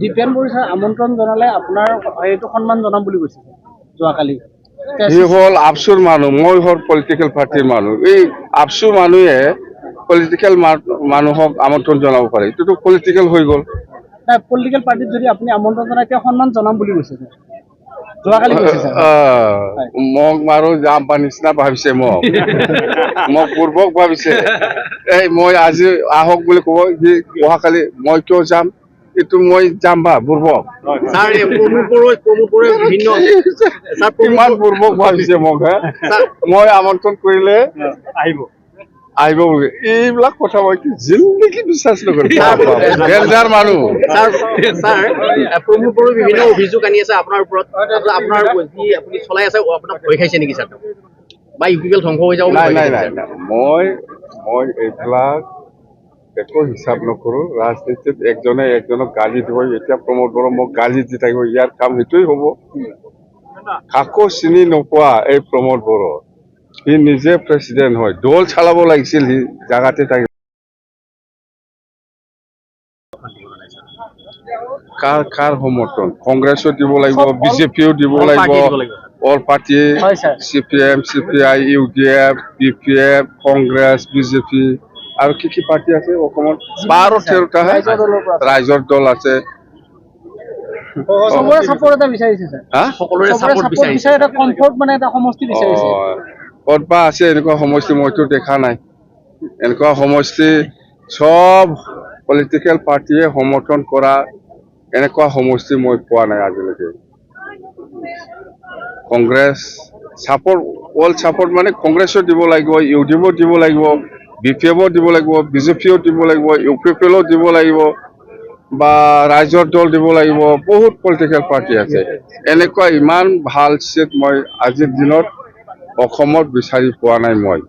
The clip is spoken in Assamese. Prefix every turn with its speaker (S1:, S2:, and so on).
S1: দীপেন বড়িছাৰ আমন্ত্ৰণ জনালে আপোনাৰ এইটো সন্মান জনাম বুলি কৈছে যোৱাকালি
S2: সি হল আবসুৰ মানুহ মই হল পলিটিকেল পাৰ্টিৰ মানুহ এই আবসুৰ মানুহে পলিটিকেল মানুহক আমন্ত্ৰণ জনাব পাৰে এইটোতো পলিটিকেল হৈ গ'ল
S1: পলিটিকেল পাৰ্টিত যদি আপুনি আমন্ত্ৰণ জনায় তেওঁ সন্মান জনাম বুলি কৈছে যোৱাকালি কৈছে
S2: মোক মাৰো যাম বা নিচিনা ভাবিছে মোক পূৰ্বক ভাবিছে এই মই আজি আহক বুলি ক'ব সি অহাকালি মই কিয় যাম এইটো মই যাম বা পূৰ্বক কিমান পূৰ্বক ভাবিছে মোক হে মই আমন্ত্ৰণ কৰিলে আহিব বুলি এইবিলাক কথা মই জিন্দগী বিশ্বাস নকৰো ডেঞ্জাৰ মানুহ
S3: প্ৰমোদ বড়োৰ বিভিন্ন অভিযোগ আনি আছে আপোনাৰ ওপৰত আপোনাৰ যি আপুনি চলাই আছে আপোনাক ভয় খাইছে নেকি ছাৰ বা ইউপিএল ধ্বংস হৈ যাব
S2: নাই মই এইবিলাক একো হিচাপ নকৰো ৰাজনীতিত একজনে একজনক গালি দিব এতিয়া প্ৰমোদ বড়ো মোক গালি দি থাকিব ইয়াৰ কাম সেইটোৱেই হ'ব কাকো চিনি নোপোৱা এই প্ৰমোদ বড়ো সি নিজে প্ৰেচিডেণ্ট হয় দল চালাব লাগিছিল সি জাগাতে থাকিব কাৰ সমৰ্থন কংগ্ৰেছো দিব লাগিব বিজেপিও দিব লাগিব all party CPM CPI UDF BPF Congress BJP আৰু কি পাৰ্টি আছে অসমত 12-13টা ৰাইজৰ দল আছে
S1: সকলোৰে সাপোৰ্ট এটা বিচাৰিছে স্যাৰ
S3: সকলোৰে সাপোৰ্ট বিচাৰিছে
S1: এটা কমফৰ্ট মানে এটা সমষ্টি বিচাৰিছে
S2: ক'ত বা আছে এনেকুৱা সমষ্টি মইতো দেখা নাই এনেকুৱা সমষ্টি সব পলিটিকেল পাৰ্টিয়ে সমৰ্থন কৰা এনেকুৱা সমষ্টি মই পোৱা নাই আজিলৈকে কংগ্ৰেছ সাপোৰ্ট অল সাপোৰ্ট মানে কংগ্ৰেছও দিব লাগিব ইউডিএফও দিব লাগিব BPFও দিব লাগিব বিজেপিও দিব লাগিব UPPও দিব লাগিব বা ৰাইজৰ দল দিব লাগিব বহুত পলিটিকেল পাৰ্টি আছে এনেকুৱা ইমান ভাল চিট মই আজিৰ দিনত অসমত বিচাৰি পোৱা নাই মই